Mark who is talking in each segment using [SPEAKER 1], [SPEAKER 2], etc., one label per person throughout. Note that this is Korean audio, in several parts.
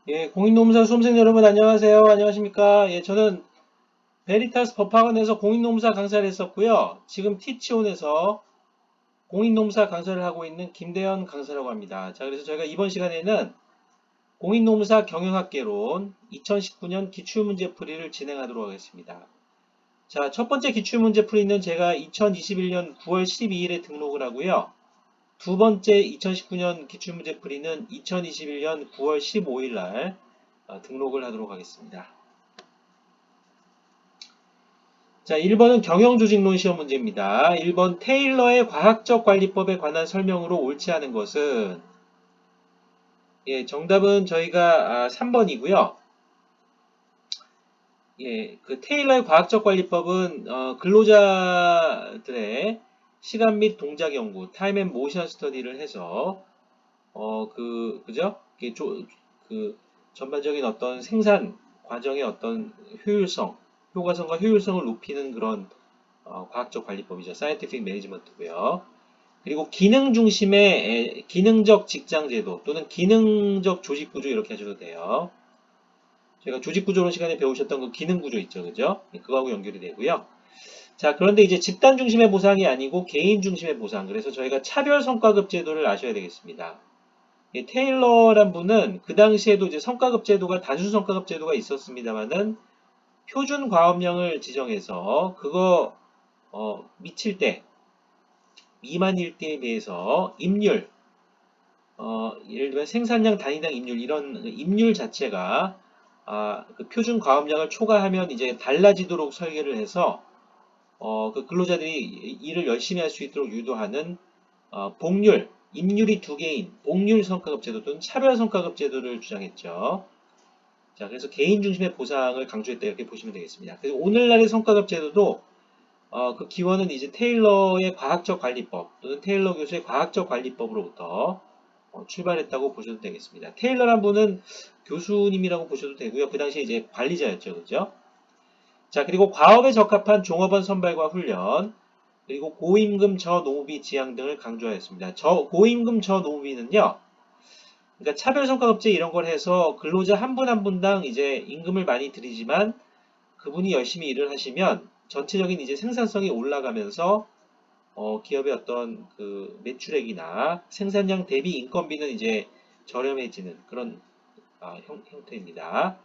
[SPEAKER 1] 예, 공인노무사 수험생 여러분 안녕하세요. 안녕하십니까? 예, 저는 베리타스 법학원에서 공인노무사 강사를 했었고요. 지금 티치온에서 공인노무사 강사를 하고 있는 김대현 강사라고 합니다. 자, 그래서 저희가 이번 시간에는 공인노무사 경영학개론 2019년 기출문제풀이를 진행하도록 하겠습니다. 자, 첫 번째 기출문제풀이는 제가 2021년 9월 12일에 등록을 하고요. 두 번째 2019년 기출문제풀이는 2021년 9월 15일 날 등록을 하도록 하겠습니다. 자, 1번은 경영조직론 시험 문제입니다. 1번 테일러의 과학적 관리법에 관한 설명으로 옳지 않은 것은 예, 정답은 저희가 3번이고요. 예, 그 테일러의 과학적 관리법은 근로자들의 시간 및 동작 연구, 타임 앤 모션 스터디를 해서 그죠? 그 전반적인 어떤 생산 과정의 어떤 효율성, 효과성과 효율성을 높이는 그런 과학적 관리법이죠. 사이언티픽 매니지먼트고요. 그리고 기능 중심의 기능적 직장 제도 또는 기능적 조직 구조 이렇게 하셔도 돼요. 제가 조직 구조론 시간에 배우셨던 그 기능 구조 있죠, 그죠? 네, 그거하고 연결이 되고요. 자, 그런데 이제 집단 중심의 보상이 아니고 개인 중심의 보상. 그래서 저희가 차별 성과급 제도를 아셔야 되겠습니다. 테일러란 분은 그 당시에도 이제 성과급 제도가 단순 성과급 제도가 있었습니다만은 표준 과업량을 지정해서 그거 미칠 때 미만일 때에 대해서 임률 예를 들면 생산량 단위당 임률 이런 임률 자체가 그 표준 과업량을 초과하면 이제 달라지도록 설계를 해서 그 근로자들이 일을 열심히 할 수 있도록 유도하는 복률, 임률이 두 개인 복률 성과급 제도 또는 차별 성과급 제도를 주장했죠. 자, 그래서 개인 중심의 보상을 강조했다 이렇게 보시면 되겠습니다. 그래서 오늘날의 성과급 제도도 그 기원은 이제 테일러의 과학적 관리법 또는 테일러 교수의 과학적 관리법으로부터 출발했다고 보셔도 되겠습니다. 테일러란 분은 교수님이라고 보셔도 되고요. 그 당시에 이제 관리자였죠. 그죠? 자, 그리고 과업에 적합한 종업원 선발과 훈련, 그리고 고임금 저노무비 지향 등을 강조하였습니다. 고임금 저노무비는요, 그러니까 차별성과급제 이런 걸 해서 근로자 한 분 한 분당 이제 임금을 많이 드리지만 그분이 열심히 일을 하시면 전체적인 이제 생산성이 올라가면서 기업의 어떤 그 매출액이나 생산량 대비 인건비는 이제 저렴해지는 그런 형태입니다.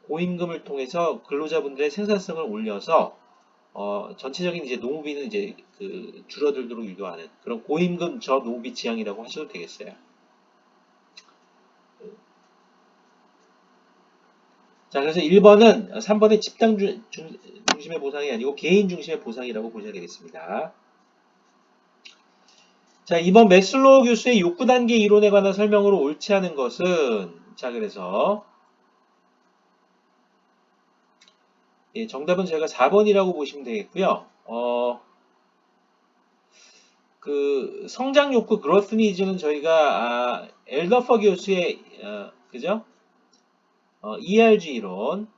[SPEAKER 1] 고임금을 통해서 근로자분들의 생산성을 올려서 전체적인 이제 노무비는 이제 그 줄어들도록 유도하는 그런 고임금 저노무비 지향이라고 하셔도 되겠어요. 자, 그래서 1번은 3번의 집단 중심의 보상이 아니고 개인 중심의 보상이라고 보셔야 되겠습니다. 자, 이번 매슬로우 교수의 욕구 단계 이론에 관한 설명으로 옳지 않은 것은 자, 그래서 예, 정답은 제가 4번이라고 보시면 되겠고요. 그 성장 욕구 그로스 니즈는 저희가 엘더퍼 교수의 그죠? ERG 이론,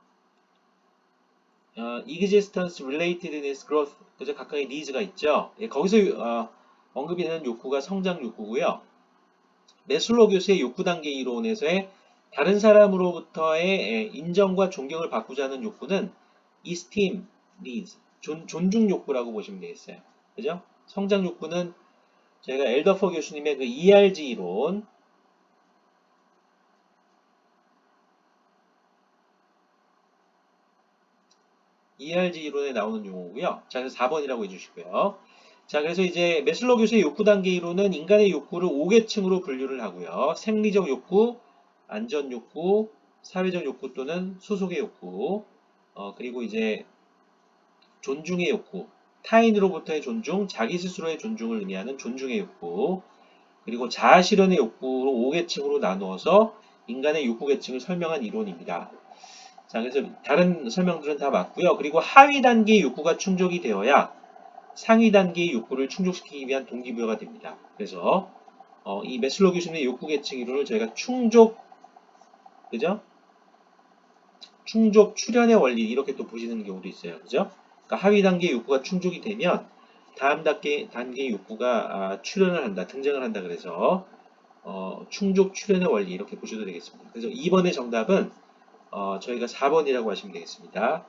[SPEAKER 1] Existence Relatedness Growth, 그죠? 각각의 니즈가 있죠. 예, 거기서 언급이 되는 욕구가 성장 욕구고요. 매슬로 교수의 욕구 단계 이론에서의 다른 사람으로부터의 인정과 존경을 바꾸자는 욕구는 Esteem Needs, 존중 욕구라고 보시면 되겠어요. 그죠? 성장 욕구는 저희가 엘더퍼 교수님의 그 ERG 이론, ERG 이론에 나오는 용어고요. 자, 그래서 4번이라고 해주시고요. 자, 그래서 이제 매슬로 교수의 욕구 단계 이론은 인간의 욕구를 5계층으로 분류를 하고요. 생리적 욕구, 안전 욕구, 사회적 욕구 또는 소속의 욕구, 그리고 이제 존중의 욕구, 타인으로부터의 존중, 자기 스스로의 존중을 의미하는 존중의 욕구, 그리고 자아 실현의 욕구로 5계층으로 나누어서 인간의 욕구 계층을 설명한 이론입니다. 자, 그래서 다른 설명들은 다 맞고요. 그리고 하위 단계의 욕구가 충족이 되어야 상위 단계의 욕구를 충족시키기 위한 동기부여가 됩니다. 그래서 이 매슬로 교수님의 욕구 계층 이론을 저희가 충족, 그죠? 충족 출현의 원리 이렇게 또 보시는 경우도 있어요. 그죠? 그러니까 하위 단계의 욕구가 충족이 되면 다음 단계의 욕구가 출현을 한다, 등장을 한다. 그래서 충족 출현의 원리 이렇게 보셔도 되겠습니다. 그래서 2번의 정답은 저희가 4번이라고 하시면 되겠습니다.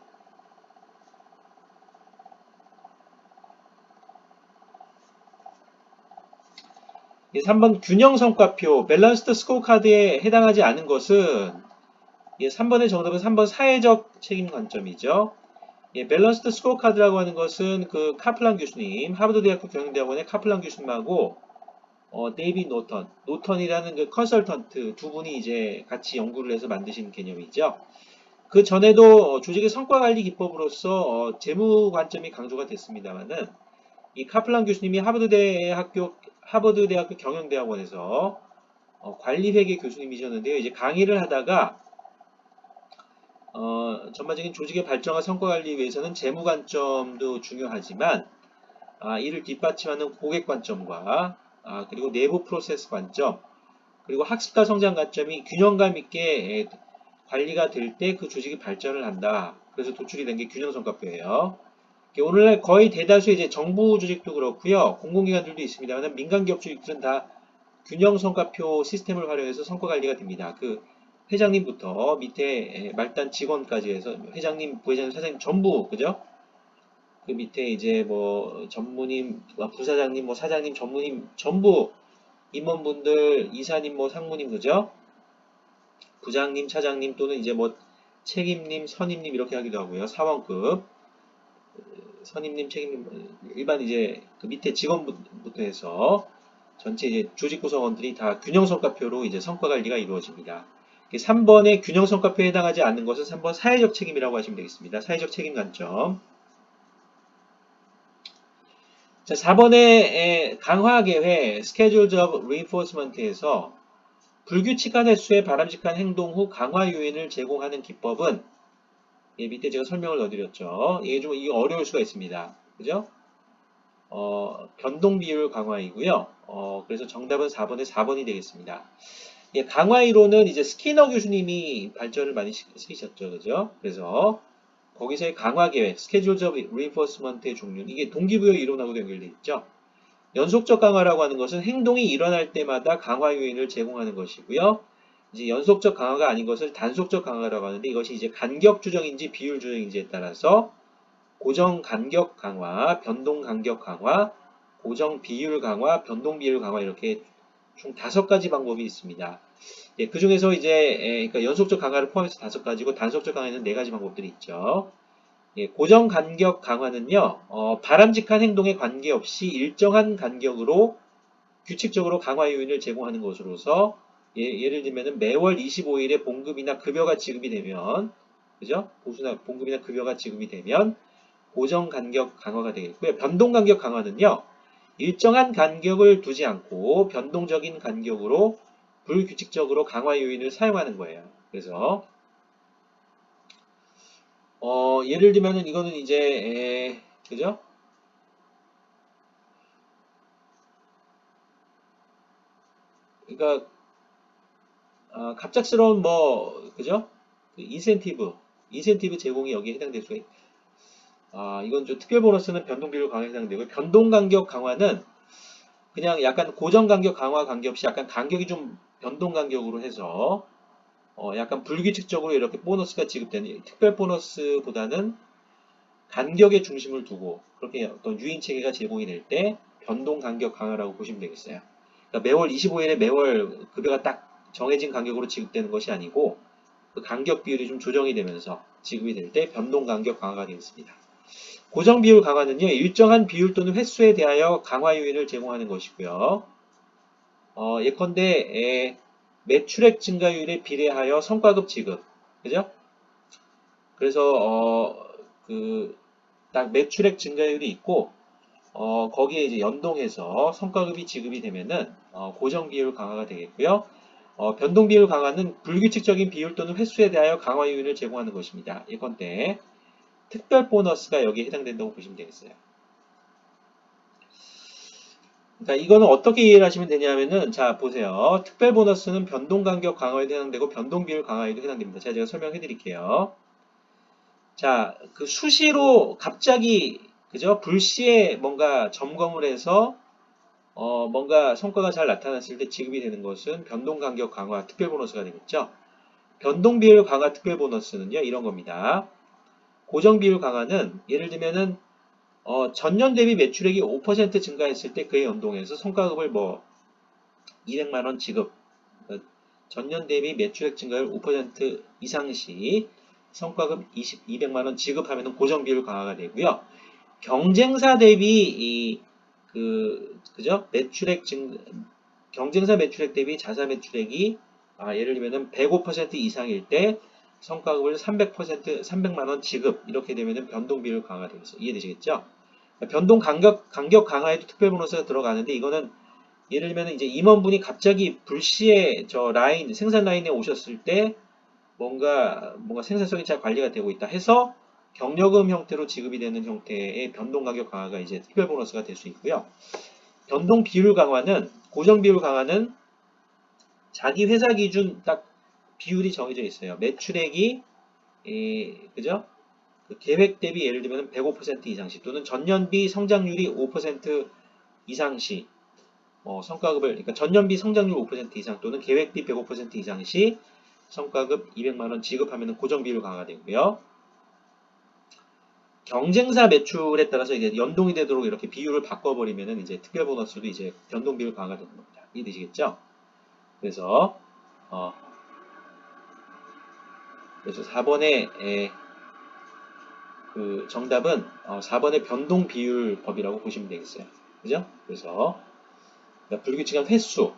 [SPEAKER 1] 3번 균형 성과표 밸런스드 스코어카드에 해당하지 않은 것은 3번의 정답은 3번 사회적 책임 관점이죠. 밸런스드 스코어카드라고 하는 것은 그 카플란 교수님, 하버드대학교 경영대학원의 카플란 교수님하고 데이빗 노턴이라는 그 컨설턴트 두 분이 이제 같이 연구를 해서 만드신 개념이죠. 그 전에도 조직의 성과관리 기법으로서 재무 관점이 강조가 됐습니다만은 이 카플란 교수님이 하버드대학교 경영대학원에서 관리회계 교수님이셨는데요. 이제 강의를 하다가 전반적인 조직의 발전과 성과관리 위해서는 재무 관점도 중요하지만 이를 뒷받침하는 고객 관점과 그리고 내부 프로세스 관점 그리고 학습과 성장 관점이 균형감 있게 관리가 될 때 그 조직이 발전을 한다. 그래서 도출이 된 게 균형성과표예요. 오늘날 거의 대다수의 이제 정부 조직도 그렇고요. 공공기관들도 있습니다만 민간기업 조직들은 다 균형성과표 시스템을 활용해서 성과관리가 됩니다. 그 회장님부터 밑에 말단 직원까지 해서 회장님, 부회장님, 사장님 전부 그죠? 그 밑에 이제 뭐 전무님, 부사장님, 뭐 사장님, 전무님 전부 임원분들, 이사님, 뭐 상무님 그죠? 부장님, 차장님 또는 이제 뭐 책임님, 선임님 이렇게 하기도 하고요. 사원급 선임님, 책임님 일반 이제 그 밑에 직원부터 해서 전체 이제 조직 구성원들이 다 균형성과표로 이제 성과관리가 이루어집니다. 3번의 균형성과표에 해당하지 않는 것은 3번 사회적 책임이라고 하시면 되겠습니다. 사회적 책임 관점. 자, 4번의 강화계획 Schedules of Reinforcement에서 불규칙한 횟수의 바람직한 행동 후 강화 요인을 제공하는 기법은 밑에 제가 설명을 넣어드렸죠. 이게 좀 이게 어려울 수가 있습니다. 그죠? 변동 비율 강화이고요. 그래서 정답은 4번의 4번이 되겠습니다. 강화 이론은 이제 스키너 교수님이 발전을 많이 시키셨죠. 그죠? 그래서 거기서의 강화 계획, Schedules of Reinforcement의 종류는 이게 동기부여 이론하고도 연결되어 있죠. 연속적 강화라고 하는 것은 행동이 일어날 때마다 강화 요인을 제공하는 것이고요. 이제 연속적 강화가 아닌 것을 단속적 강화라고 하는데 이것이 이제 간격 조정인지 비율 조정인지에 따라서 고정 간격 강화, 변동 간격 강화, 고정 비율 강화, 변동 비율 강화 이렇게 총 5가지 방법이 있습니다. 그 중에서 이제 그러니까 연속적 강화를 포함해서 5가지고 단속적 강화에는 4가지 방법들이 있죠. 고정 간격 강화는요, 바람직한 행동에 관계없이 일정한 간격으로 규칙적으로 강화 요인을 제공하는 것으로서 예를 들면 매월 25일에 봉급이나 급여가 지급이 되면 그죠? 보수나 봉급이나 급여가 지급이 되면 고정 간격 강화가 되겠고요. 변동 간격 강화는요. 일정한 간격을 두지 않고 변동적인 간격으로 불규칙적으로 강화 요인을 사용하는 거예요. 그래서 예를 들면은 이거는 이제 그죠? 그러니까 갑작스러운 뭐 그죠? 그 인센티브 제공이 여기에 해당될 수가 있다. 이건 좀 특별 보너스는 변동 비율 강화에 해당되고요. 변동 간격 강화는 그냥 약간 고정 간격 강화 관계없이 약간 간격이 좀 변동 간격으로 해서 약간 불규칙적으로 이렇게 보너스가 지급되는 특별 보너스보다는 간격에 중심을 두고 그렇게 어떤 유인 체계가 제공이 될 때 변동 간격 강화라고 보시면 되겠어요. 그러니까 매월 25일에 매월 급여가 딱 정해진 간격으로 지급되는 것이 아니고 그 간격 비율이 좀 조정이 되면서 지급이 될 때 변동 간격 강화가 되겠습니다. 고정 비율 강화는요, 일정한 비율 또는 횟수에 대하여 강화 요인을 제공하는 것이고요. 예컨대 매출액 증가율에 비례하여 성과급 지급, 그죠? 그래서 딱 매출액 증가율이 있고 거기에 이제 연동해서 성과급이 지급이 되면은 고정 비율 강화가 되겠고요. 변동 비율 강화는 불규칙적인 비율 또는 횟수에 대하여 강화 요인을 제공하는 것입니다. 예컨대 특별 보너스가 여기에 해당된다고 보시면 되겠어요. 그러니까 이거는 어떻게 이해를 하시면 되냐면은 자 보세요. 특별 보너스는 변동 간격 강화에도 해당되고 변동 비율 강화에도 해당됩니다. 제가 설명해 드릴게요. 자, 그 수시로 갑자기 그죠? 불시에 뭔가 점검을 해서 뭔가 성과가 잘 나타났을 때 지급이 되는 것은 변동 간격 강화 특별 보너스가 되겠죠. 변동 비율 강화 특별 보너스는요, 이런 겁니다. 고정 비율 강화는 예를 들면은 전년 대비 매출액이 5% 증가했을 때 그에 연동해서 성과급을 뭐 200만 원 지급. 전년 대비 매출액 증가율 5% 이상 시 성과급 200만 원 지급하면 고정 비율 강화가 되고요. 경쟁사 대비 그죠? 경쟁사 매출액 대비 자사 매출액이 예를 들면 105% 이상일 때 성과급을 300만 원 지급 이렇게 되면 변동 비율 강화가 되겠어요. 이해되시겠죠? 변동 간격 강화에도 특별 보너스가 들어가는데 이거는 예를 들면 이제 임원분이 갑자기 불시에 저 라인 생산 라인에 오셨을 때 뭔가 생산성이 잘 관리가 되고 있다 해서 경력금 형태로 지급이 되는 형태의 변동 가격 강화가 이제 특별 보너스가 될 수 있고요. 변동 비율 강화는 고정 비율 강화는 자기 회사 기준 딱 비율이 정해져 있어요. 매출액이 그죠? 그 계획 대비 예를 들면 105% 이상시 또는 전년비 성장률이 5% 이상시 성과급을 그러니까 전년비 성장률 5% 이상 또는 계획비 105% 이상 시 성과급 200만 원 지급하면 고정 비율 강화가 되고요. 경쟁사 매출에 따라서 이제 연동이 되도록 이렇게 비율을 바꿔버리면은 이제 특별 보너스도 이제 변동 비율 강화가 되는 겁니다. 이해되시겠죠? 그래서 어, 그래서 4번의 그 정답은 4번의 변동 비율 법이라고 보시면 되겠어요. 그죠? 그래서 그러니까 불규칙한 횟수,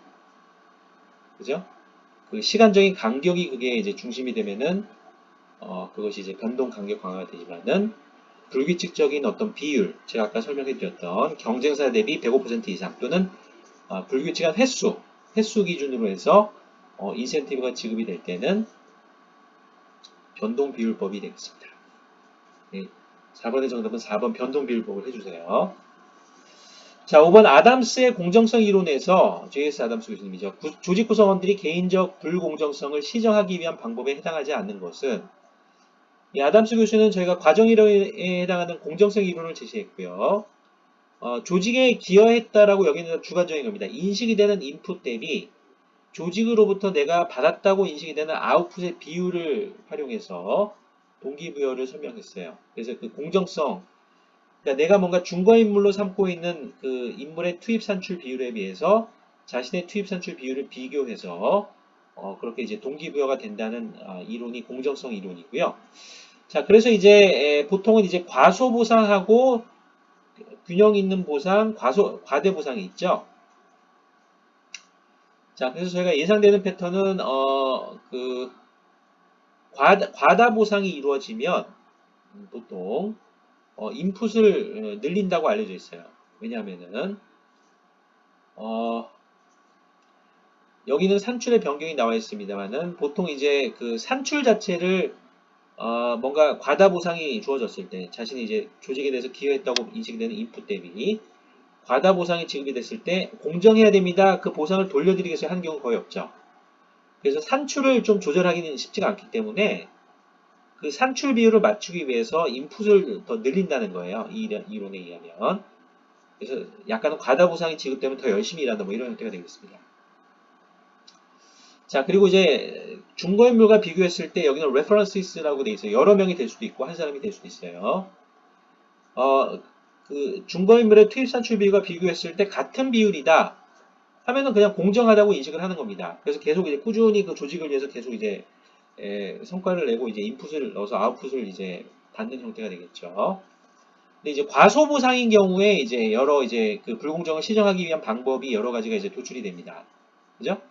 [SPEAKER 1] 그죠? 그 시간적인 간격이 그게 이제 중심이 되면은 그것이 이제 변동 간격 강화가 되지만은 불규칙적인 어떤 비율, 제가 아까 설명해 드렸던 경쟁사 대비 105% 이상 또는 불규칙한 횟수 기준으로 해서 인센티브가 지급이 될 때는 변동 비율법이 되겠습니다. 네, 4번의 정답은 4번 변동 비율법을 해주세요. 자, 5번 아담스의 공정성 이론에서 JS 아담스 교수님이죠. 조직 구성원들이 개인적 불공정성을 시정하기 위한 방법에 해당하지 않는 것은 이 아담스 교수는 저희가 과정 이론에 해당하는 공정성 이론을 제시했고요. 조직에 기여했다라고 여기는 주관적인 겁니다. 인식이 되는 인풋 대비 조직으로부터 내가 받았다고 인식이 되는 아웃풋의 비율을 활용해서 동기부여를 설명했어요. 그래서 그 공정성, 그러니까 내가 뭔가 중거인물로 삼고 있는 그 인물의 투입 산출 비율에 비해서 자신의 투입 산출 비율을 비교해서 그렇게 이제 동기부여가 된다는 이론이 공정성 이론이고요. 자, 그래서 이제 보통은 이제 과소 보상하고 균형 있는 보상, 과대 보상이 있죠. 자, 그래서 저희가 예상되는 패턴은 그 과다 보상이 이루어지면 보통 인풋을 늘린다고 알려져 있어요. 왜냐하면은 여기는 산출의 변경이 나와 있습니다만은 보통 이제 그 산출 자체를 뭔가 과다 보상이 주어졌을 때 자신이 이제 조직에 대해서 기여했다고 인식되는 인풋 대비 과다 보상이 지급이 됐을 때 공정해야 됩니다. 그 보상을 돌려드리겠어요 하는 경우 거의 없죠. 그래서 산출을 좀 조절하기는 쉽지가 않기 때문에 그 산출 비율을 맞추기 위해서 인풋을 더 늘린다는 거예요. 이 이론에 의하면. 그래서 약간은 과다 보상이 지급되면 더 열심히 일한다 뭐 이런 형태가 되겠습니다. 자, 그리고 이제 중거인물과 비교했을 때 여기는 references라고 돼 있어요. 여러 명이 될 수도 있고 한 사람이 될 수도 있어요. 그 중거인물의 투입 산출 비율과 비교했을 때 같은 비율이다 하면은 그냥 공정하다고 인식을 하는 겁니다. 그래서 계속 이제 꾸준히 그 조직을 위해서 계속 이제 성과를 내고 이제 인풋을 넣어서 아웃풋을 이제 받는 형태가 되겠죠. 근데 이제 과소 보상인 경우에 이제 여러 이제 그 불공정을 시정하기 위한 방법이 여러 가지가 이제 도출이 됩니다. 그죠?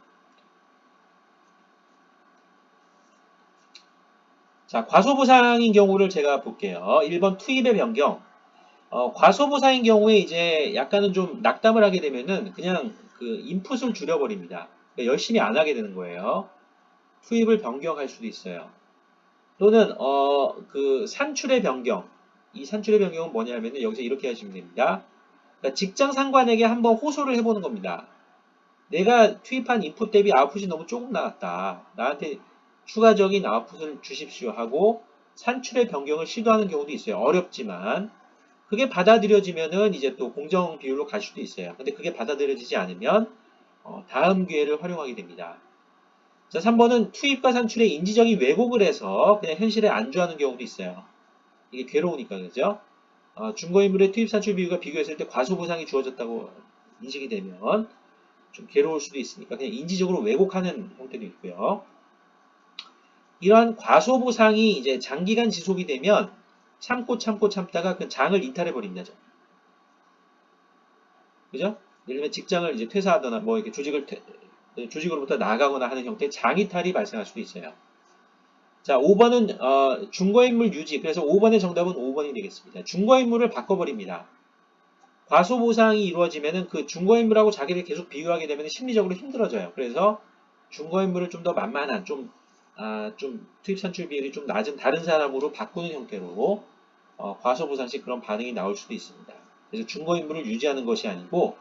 [SPEAKER 1] 자, 과소보상인 경우를 제가 볼게요. 1번 투입의 변경. 과소보상인 경우에 이제 약간은 좀 낙담을 하게 되면은 그냥 그 인풋을 줄여버립니다. 그러니까 열심히 안 하게 되는 거예요. 투입을 변경할 수도 있어요. 또는 그 산출의 변경. 이 산출의 변경은 뭐냐면은 여기서 이렇게 하시면 됩니다. 그러니까 직장 상관에게 한번 호소를 해보는 겁니다. 내가 투입한 인풋 대비 아웃풋이 너무 조금 나왔다. 나한테 추가적인 아웃풋을 주십시오 하고 산출의 변경을 시도하는 경우도 있어요. 어렵지만 그게 받아들여지면은 이제 또 공정 비율로 갈 수도 있어요. 근데 그게 받아들여지지 않으면 다음 기회를 활용하게 됩니다. 자, 3번은 투입과 산출에 인지적인 왜곡을 해서 그냥 현실에 안주하는 경우도 있어요. 이게 괴로우니까 그죠? 중고인물의 투입 산출 비율과 비교했을 때 과소보상이 주어졌다고 인식이 되면 좀 괴로울 수도 있으니까 그냥 인지적으로 왜곡하는 형태도 있고요. 이러한 과소보상이 이제 장기간 지속이 되면 참다가 그 장을 이탈해 버린다죠. 그죠? 예를 들면 직장을 이제 퇴사하거나 뭐 이렇게 조직으로부터 나가거나 하는 형태의 장이탈이 발생할 수도 있어요. 자, 5번은 중거인물 유지. 그래서 5번의 정답은 5번이 되겠습니다. 중거인물을 바꿔버립니다. 과소보상이 이루어지면은 그 중거인물하고 자기를 계속 비교하게 되면 심리적으로 힘들어져요. 그래서 중거인물을 좀 더 만만한, 좀 투입 산출 비율이 좀 낮은 다른 사람으로 바꾸는 형태로 과소보상 시 그런 반응이 나올 수도 있습니다. 그래서 중거인물을 유지하는 것이 아니고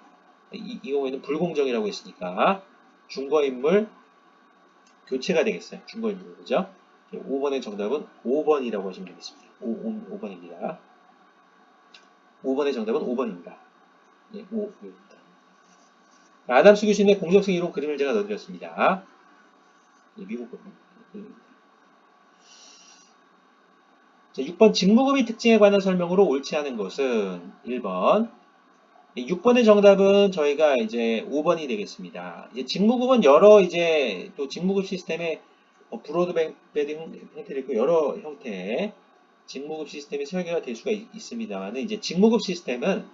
[SPEAKER 1] 이 경우에는 불공정이라고 했으니까 중거인물 교체가 되겠어요. 중거인물 그죠? 5번의 정답은 5번이라고 하시면 되겠습니다. 5번입니다. 5번의 정답은 5번입니다. 예, 5입니다. 아담스 교수님의 공정성 이론 그림을 제가 넣어드렸습니다. 예, 미국 그림입니다. 자, 6번 직무급의 특징에 관한 설명으로 옳지 않은 것은 1번. 6번의 정답은 저희가 이제 5번이 되겠습니다. 이제 직무급은 여러 이제 또 직무급 시스템의 브로드밴드 형태도 있고 여러 형태의 직무급 시스템이 설계가 될 수가 있습니다만 이제 직무급 시스템은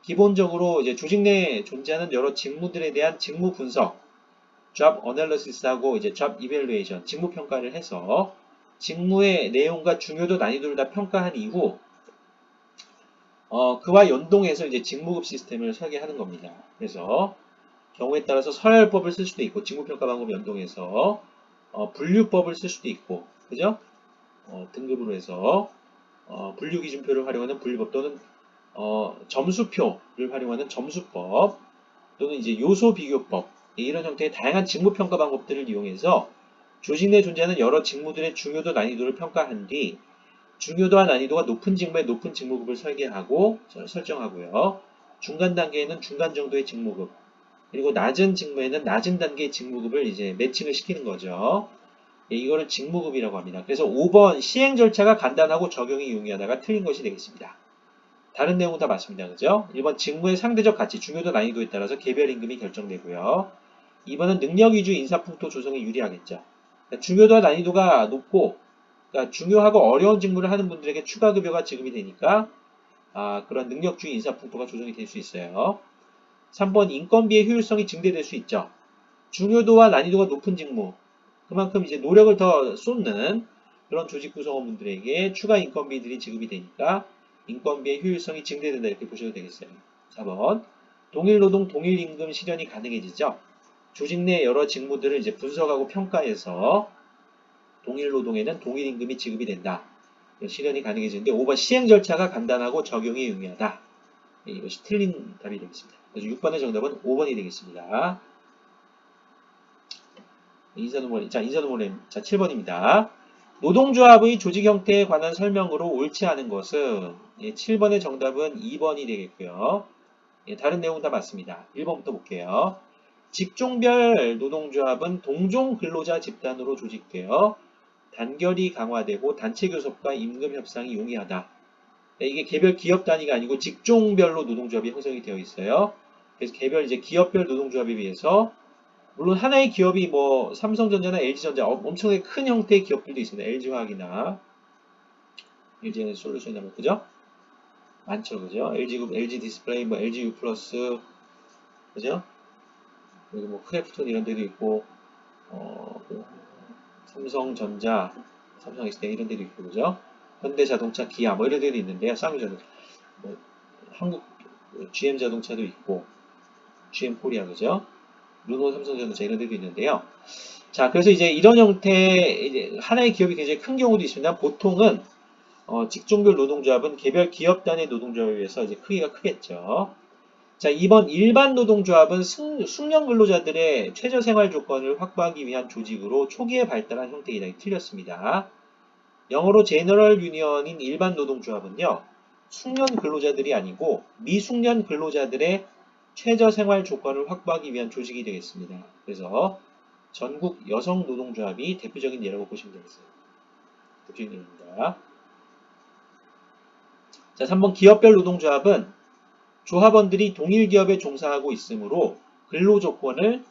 [SPEAKER 1] 기본적으로 이제 조직 내에 존재하는 여러 직무들에 대한 직무 분석, job analysis하고 이제 job evaluation, 직무 평가를 해서 직무의 내용과 중요도 난이도를 다 평가한 이후 그와 연동해서 이제 직무급 시스템을 설계하는 겁니다. 그래서 경우에 따라서 서열법을 쓸 수도 있고 직무평가 방법 연동해서 분류법을 쓸 수도 있고 그죠? 등급으로 해서 분류기준표를 활용하는 분류법 또는 점수표를 활용하는 점수법 또는 이제 요소비교법 이런 형태의 다양한 직무평가 방법들을 이용해서 조직 내에 존재하는 여러 직무들의 중요도 난이도를 평가한 뒤 중요도와 난이도가 높은 직무에 높은 직무급을 설계하고 설정하고요. 중간 단계에는 중간 정도의 직무급 그리고 낮은 직무에는 낮은 단계의 직무급을 이제 매칭을 시키는 거죠. 예, 이거를 직무급이라고 합니다. 그래서 5번 시행 절차가 간단하고 적용이 용이하다가 틀린 것이 되겠습니다. 다른 내용은 다 맞습니다. 그죠? 1번 직무의 상대적 가치, 중요도 난이도에 따라서 개별 임금이 결정되고요. 2번은 능력 위주 인사풍토 조성에 유리하겠죠. 그러니까 중요도와 난이도가 높고 그러니까 중요하고 어려운 직무를 하는 분들에게 추가 급여가 지급이 되니까 그런 능력주의 인사풍토가 조성이 될 수 있어요. 3번 인건비의 효율성이 증대될 수 있죠. 중요도와 난이도가 높은 직무 그만큼 이제 노력을 더 쏟는 그런 조직 구성원분들에게 추가 인건비들이 지급이 되니까 인건비의 효율성이 증대된다 이렇게 보셔도 되겠어요. 4번 동일 노동 동일 임금 실현이 가능해지죠. 조직 내 여러 직무들을 이제 분석하고 평가해서 동일 노동에는 동일 임금이 지급이 된다. 실현이 가능해지는데 5번 시행 절차가 간단하고 적용이 용이하다. 이것이 틀린 답이 되겠습니다. 그래서 6번의 정답은 5번이 되겠습니다. 인사노모렘. 자, 7번입니다. 노동조합의 조직 형태에 관한 설명으로 옳지 않은 것은 7번의 정답은 2번이 되겠고요. 다른 내용은 다 맞습니다. 1번부터 볼게요. 직종별 노동조합은 동종 근로자 집단으로 조직되어 단결이 강화되고 단체 교섭과 임금 협상이 용이하다. 이게 개별 기업 단위가 아니고 직종별로 노동조합이 형성이 되어 있어요. 그래서 개별 이제 기업별 노동조합에 비해서 물론 하나의 기업이 뭐 삼성전자나 LG전자 엄청나게 큰 형태의 기업들도 있습니다. LG화학이나 LG솔루션이나 뭐 그죠? 많죠, 그죠? LG그룹, LG디스플레이, 뭐 LGU 플러스, 그죠? 그리고 뭐 크래프톤 이런 데도 있고, 그 삼성전자, 삼성엑스텐 이런 데도 있고, 그죠? 현대자동차, 기아 뭐 이런 데도 있는데요. 쌍용자동차, 뭐 한국 GM자동차도 있고, GM코리아, 그죠? 르노, 삼성전자 이런 데도 있는데요. 자, 그래서 이제 이런 형태의 이제 하나의 기업이 굉장히 큰 경우도 있습니다. 보통은 직종별 노동조합은 개별 기업 단위 노동조합에 비해서 이제 크기가 크겠죠. 자, 2번 일반 노동조합은 숙련 근로자들의 최저 생활 조건을 확보하기 위한 조직으로 초기에 발달한 형태이다. 틀렸습니다. 영어로 제너럴 유니언인 일반 노동조합은요. 숙련 근로자들이 아니고 미숙련 근로자들의 최저 생활 조건을 확보하기 위한 조직이 되겠습니다. 그래서 전국 여성 노동조합이 대표적인 예라고 보시면 되겠어요. 대표적인 예입니다. 자, 3번 기업별 노동조합은 조합원들이 동일 기업에 종사하고 있으므로 근로조건을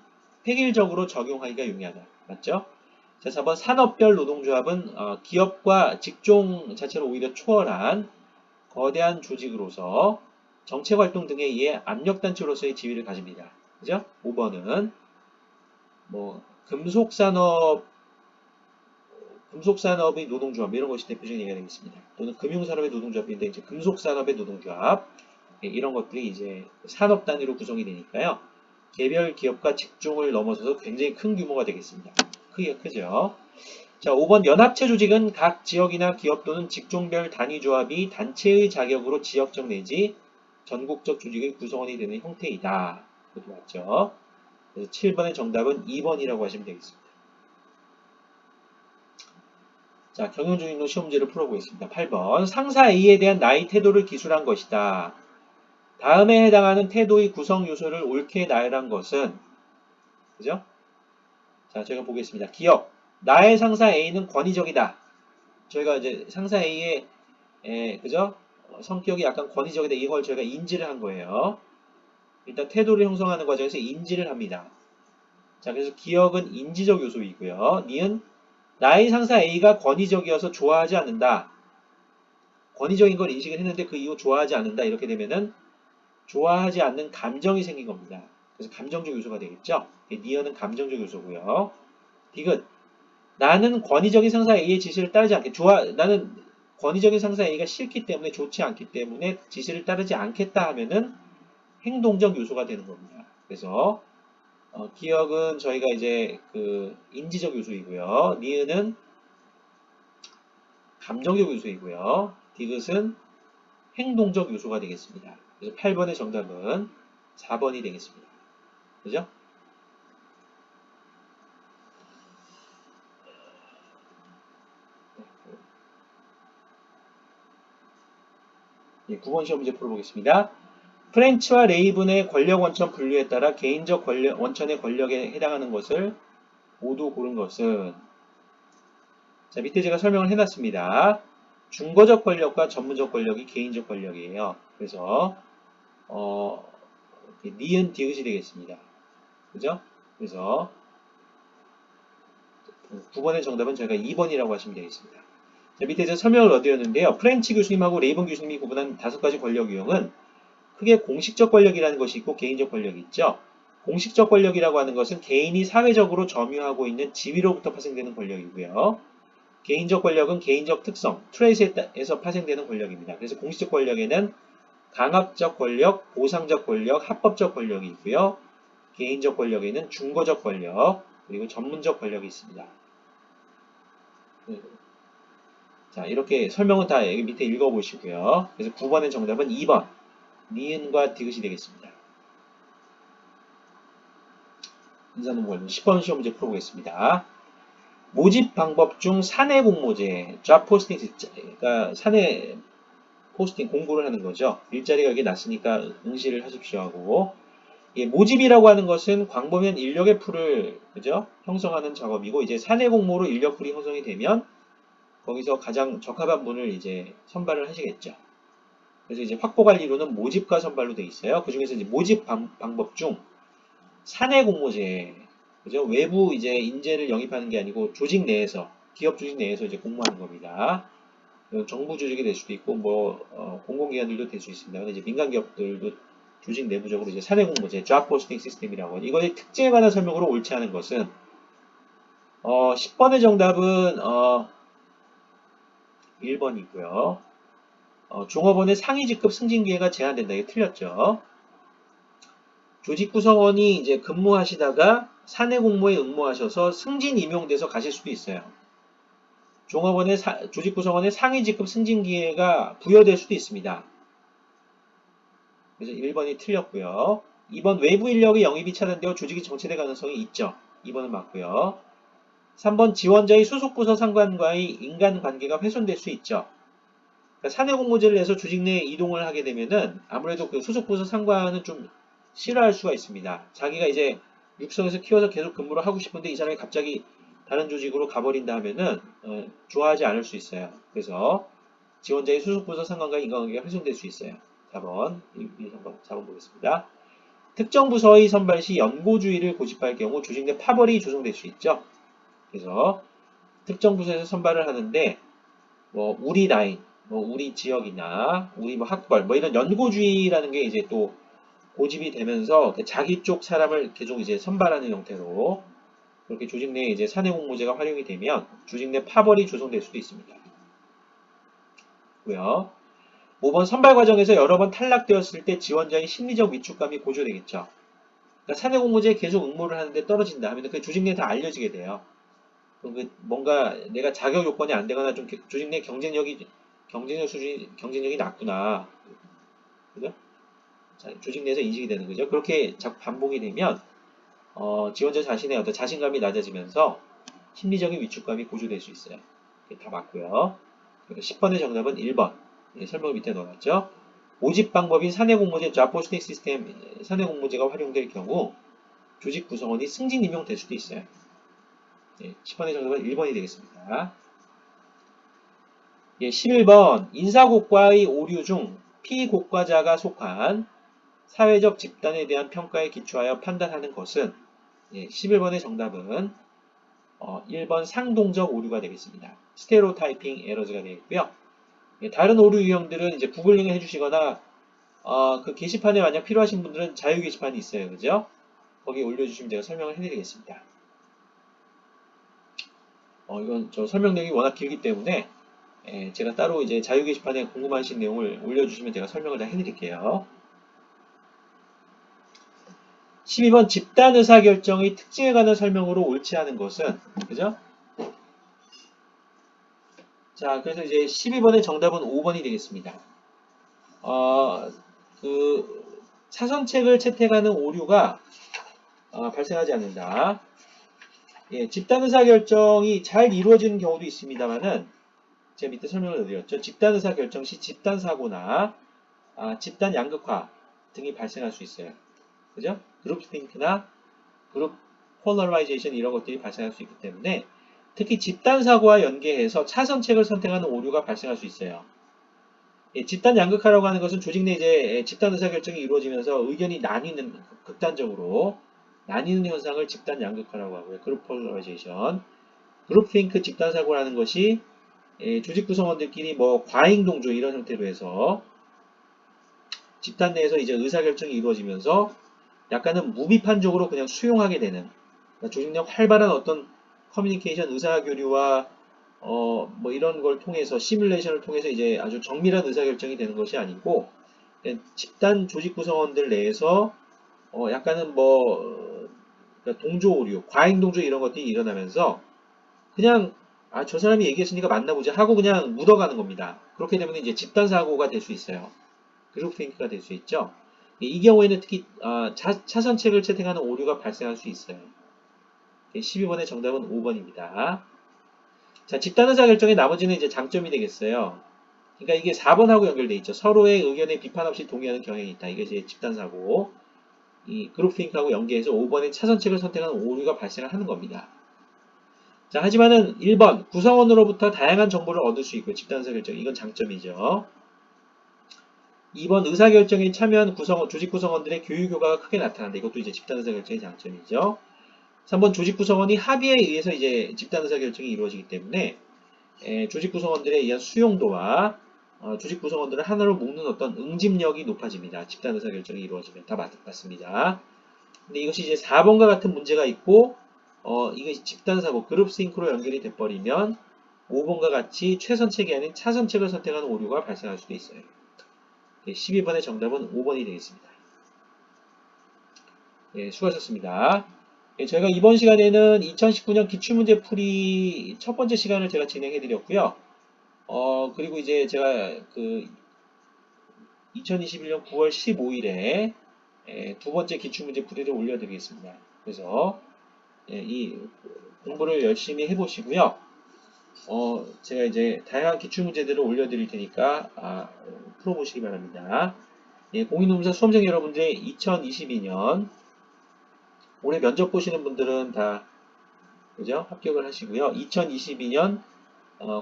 [SPEAKER 1] 획일적으로 적용하기가 용이하다. 맞죠? 자, 4번 산업별 노동조합은 기업과 직종 자체를 오히려 초월한 거대한 조직으로서 정책활동 등에 의해 압력단체로서의 지위를 가집니다. 그죠? 5번은 뭐 금속산업의 노동조합 이런 것이 대표적인 예가 되겠습니다. 또는 금융산업의 노동조합인데 이제 금속산업의 노동조합 이런 것들이 이제 산업 단위로 구성이 되니까요. 개별 기업과 직종을 넘어서서 굉장히 큰 규모가 되겠습니다. 크기가 크죠. 자, 5번 연합체 조직은 각 지역이나 기업 또는 직종별 단위조합이 단체의 자격으로 지역적 내지 전국적 조직의 구성원이 되는 형태이다. 그것도 맞죠. 그래서 7번의 정답은 2번이라고 하시면 되겠습니다. 자, 경영중인도 시험 문제를 풀어보겠습니다. 8번 상사 A에 대한 나의 태도를 기술한 것이다. 다음에 해당하는 태도의 구성 요소를 옳게 나열한 것은 그죠? 자, 저희가 보겠습니다. 기억. 나의 상사 A는 권위적이다. 저희가 이제 상사 A의 그죠? 성격이 약간 권위적이다. 이걸 저희가 인지를 한 거예요. 일단 태도를 형성하는 과정에서 인지를 합니다. 자, 그래서 기억은 인지적 요소이고요. 니은 나의 상사 A가 권위적이어서 좋아하지 않는다. 권위적인 걸 인식을 했는데 그 이후 좋아하지 않는다. 이렇게 되면은 좋아하지 않는 감정이 생긴 겁니다. 그래서 감정적 요소가 되겠죠. 니은은 감정적 요소고요. 디귿 나는 권위적인 상사 A의 지시를 따르지 않게 나는 권위적인 상사 A가 싫기 때문에 좋지 않기 때문에 지시를 따르지 않겠다 하면은 행동적 요소가 되는 겁니다. 그래서 기억은 저희가 이제 그 인지적 요소이고요. 니은은 감정적 요소이고요. 디귿은 행동적 요소가 되겠습니다. 그래서 8번의 정답은 4번이 되겠습니다. 그죠? 예, 9번 시험 문제 풀어보겠습니다. 프렌치와 레이븐의 권력 원천 분류에 따라 개인적 원천의 권력에 해당하는 것을 모두 고른 것은 자, 밑에 제가 설명을 해놨습니다. 중거적 권력과 전문적 권력이 개인적 권력이에요. 그래서 니은 디귿이 되겠습니다. 그죠? 그래서 9번의 정답은 저희가 2번이라고 하시면 되겠습니다. 자, 밑에 제가 설명을 얻었는데요. 프렌치 교수님하고 레이븐 교수님이 구분한 5가지 권력 유형은 크게 공식적 권력이라는 것이 있고 개인적 권력이 있죠. 공식적 권력이라고 하는 것은 개인이 사회적으로 점유하고 있는 지위로부터 파생되는 권력이고요. 개인적 권력은 개인적 특성, 트레이스에서 파생되는 권력입니다. 그래서 공식적 권력에는 강압적 권력, 보상적 권력, 합법적 권력이 있고요. 개인적 권력에는 중거적 권력, 그리고 전문적 권력이 있습니다. 자, 이렇게 설명은 다 여기 밑에 읽어보시고요. 그래서 9번의 정답은 2번, 니은과 디귿이 되겠습니다. 인사농부 관련 10번 시험 문제 풀어보겠습니다. 모집 방법 중 사내 공모제, 잡 포스팅, 그러니까 사내 포스팅 공고를 하는 거죠. 일자리가 여기 났으니까 응시를 하십시오 하고 예, 모집이라고 하는 것은 광범위한 인력의 풀을 그죠? 형성하는 작업이고 이제 사내 공모로 인력 풀이 형성이 되면 거기서 가장 적합한 분을 이제 선발을 하시겠죠. 그래서 이제 확보 관리로는 모집과 선발로 되어 있어요. 그 중에서 이제 모집 방법 중 사내 공모제, 그죠? 외부 이제 인재를 영입하는 게 아니고 조직 내에서, 기업 조직 내에서 이제 공모하는 겁니다. 정부 조직이 될 수도 있고, 공공기관들도 될 수 있습니다. 근데 이제 민간 기업들도 조직 내부적으로 이제 사내 공모제, 잡 포스팅 시스템이라고. 이거의 특징에 관한 설명으로 옳지 않은 것은, 10번의 정답은, 1번이고요. 종업원의 상위 직급 승진 기회가 제한된다. 이게 틀렸죠. 조직 구성원이 이제 근무하시다가 사내 공모에 응모하셔서 승진 임용돼서 가실 수도 있어요. 종업원의 조직 구성원의 상위 직급 승진 기회가 부여될 수도 있습니다. 그래서 1번이 틀렸고요. 2번 외부 인력의 영입이 차단되어 조직이 정체될 가능성이 있죠. 2번은 맞고요. 3번 지원자의 소속 부서 상관과의 인간관계가 훼손될 수 있죠. 그러니까 사내 공모제를 내서 조직 내 이동을 하게 되면은 아무래도 그 소속 부서 상관은 좀 싫어할 수가 있습니다. 자기가 이제 육성에서 키워서 계속 근무를 하고 싶은데 이 사람이 갑자기 다른 조직으로 가버린다 하면은 좋아하지 않을 수 있어요. 그래서 지원자의 소속 부서 상관과 인간관계가 훼손될 수 있어요. 4번, 4번 보겠습니다. 특정 부서의 선발 시 연고주의를 고집할 경우 조직 내 파벌이 조성될 수 있죠. 그래서 특정 부서에서 선발을 하는데 뭐 우리 라인, 뭐 우리 지역이나 우리 뭐 학벌, 뭐 이런 연고주의라는 게 이제 또 고집이 되면서 자기 쪽 사람을 계속 이제 선발하는 형태로 그렇게 조직 내에 이제 사내 공모제가 활용이 되면 조직 내 파벌이 조성될 수도 있습니다. 고요. 5번 선발 과정에서 여러 번 탈락되었을 때 지원자의 심리적 위축감이 고조되겠죠. 그러니까 사내 공모제에 계속 응모를 하는데 떨어진다 하면 그 조직 내에 다 알려지게 돼요. 그럼 그 뭔가 내가 자격 요건이 안 되거나 좀 조직 내 경쟁력 수준이 경쟁력이 낮구나. 그죠? 자, 조직 내에서 인식이 되는 거죠. 그렇게 자꾸 반복이 되면 지원자 자신의 어떤 자신감이 낮아지면서 심리적인 위축감이 고조될 수 있어요. 다 맞고요. 10번의 정답은 1번. 설명 밑에 넣어놨죠. 모집 방법인 사내 공모제 자포스팅 시스템 사내 공모제가 활용될 경우 조직 구성원이 승진 임용될 수도 있어요. 10번의 정답은 1번이 되겠습니다. 11번 인사고과의 오류 중 피고과자가 속한 사회적 집단에 대한 평가에 기초하여 판단하는 것은 11번의 정답은 1번 상동적 오류가 되겠습니다. 스테레오타이핑 에러즈가 되겠고요. 다른 오류 유형들은 이제 구글링을 해주시거나 그 게시판에 만약 필요하신 분들은 자유 게시판이 있어요. 그죠? 거기에 올려주시면 제가 설명을 해드리겠습니다. 이건 저 설명내용이 워낙 길기 때문에 제가 따로 이제 자유 게시판에 궁금하신 내용을 올려주시면 제가 설명을 다 해드릴게요. 12번 집단 의사결정의 특징에 관한 설명으로 옳지 않은 것은 그죠? 자, 그래서 이제 12번의 정답은 5번이 되겠습니다. 그 사선책을 채택하는 오류가 발생하지 않는다. 집단 의사결정이 잘 이루어지는 경우도 있습니다만은 제가 밑에 설명을 드렸죠. 집단 의사결정 시 집단 사고나 집단 양극화 등이 발생할 수 있어요. 그죠? 그룹 싱크나 그룹 폴러라이제이션 이런 것들이 발생할 수 있기 때문에 특히 집단 사고와 연계해서 차선책을 선택하는 오류가 발생할 수 있어요. 집단 양극화라고 하는 것은 조직 내 이제 집단 의사결정이 이루어지면서 의견이 나뉘는 극단적으로 나뉘는 현상을 집단 양극화라고 하고요. 그룹 폴러라이제이션, 그룹 싱크 집단 사고라는 것이 조직 구성원들끼리 뭐 과잉 동조 이런 형태로 해서 집단 내에서 이제 의사결정이 이루어지면서 약간은 무비판적으로 그냥 수용하게 되는 그러니까 조직 내 활발한 어떤 커뮤니케이션 의사교류와 뭐 이런 걸 통해서 시뮬레이션을 통해서 이제 아주 정밀한 의사결정이 되는 것이 아니고 집단 조직 구성원들 내에서 약간은 뭐 그러니까 동조 오류, 과잉 동조 이런 것들이 일어나면서 그냥 저 사람이 얘기했으니까 맞나보자 하고 그냥 묻어가는 겁니다. 그렇게 되면 이제 집단 사고가 될 수 있어요. 그룹핑크가 될 수 있죠. 이 경우에는 특히 차선책을 채택하는 오류가 발생할 수 있어요. 12번의 정답은 5번입니다. 자, 집단 의사결정의 나머지는 이제 장점이 되겠어요. 그러니까 이게 4번하고 연결돼 있죠. 서로의 의견에 비판 없이 동의하는 경향이 있다. 이게 이제 집단사고. 이 그룹핑크하고 연계해서 5번의 차선책을 선택하는 오류가 발생을 하는 겁니다. 자, 하지만은 1번 구성원으로부터 다양한 정보를 얻을 수 있고 집단 의사결정 이건 장점이죠. 2번 의사결정에 참여한 조직 구성원들의 교육 효과가 크게 나타난다. 이것도 이제 집단 의사결정의 장점이죠. 3번 조직 구성원이 합의에 의해서 이제 집단 의사결정이 이루어지기 때문에 조직 구성원들에 의한 수용도와 조직 구성원들을 하나로 묶는 어떤 응집력이 높아집니다. 집단 의사결정이 이루어지면 다 맞습니다. 근데 이것이 이제 4번과 같은 문제가 있고 이것이 집단사고 그룹 싱크로 연결이 돼버리면 5번과 같이 최선책이 아닌 차선책을 선택하는 오류가 발생할 수도 있어요. 12번의 정답은 5번이 되겠습니다. 수고하셨습니다. 저희가 이번 시간에는 2019년 기출문제 풀이 첫 번째 시간을 제가 진행해 드렸고요. 그리고 이제 제가 그 2021년 9월 15일에 두 번째 기출문제 풀이를 올려드리겠습니다. 그래서 이 공부를 열심히 해보시고요. 제가 이제 다양한 기출문제들을 올려드릴 테니까, 풀어보시기 바랍니다. 예, 공인노무사 수험생 여러분들의 2022년, 올해 면접 보시는 분들은 다, 그죠? 합격을 하시고요. 2022년,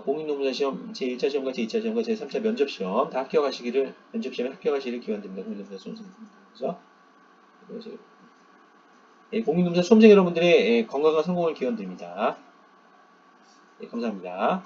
[SPEAKER 1] 공인노무사 시험 제1차 시험과 제2차 시험과 제3차 면접 시험 다 합격하시기를, 면접 시험에 합격하시기를 기원드립니다. 공인노무사 수험생분들. 그죠? 그래서, 예, 공인노무사 수험생 여러분들의 건강한 성공을 기원드립니다. 예, 감사합니다.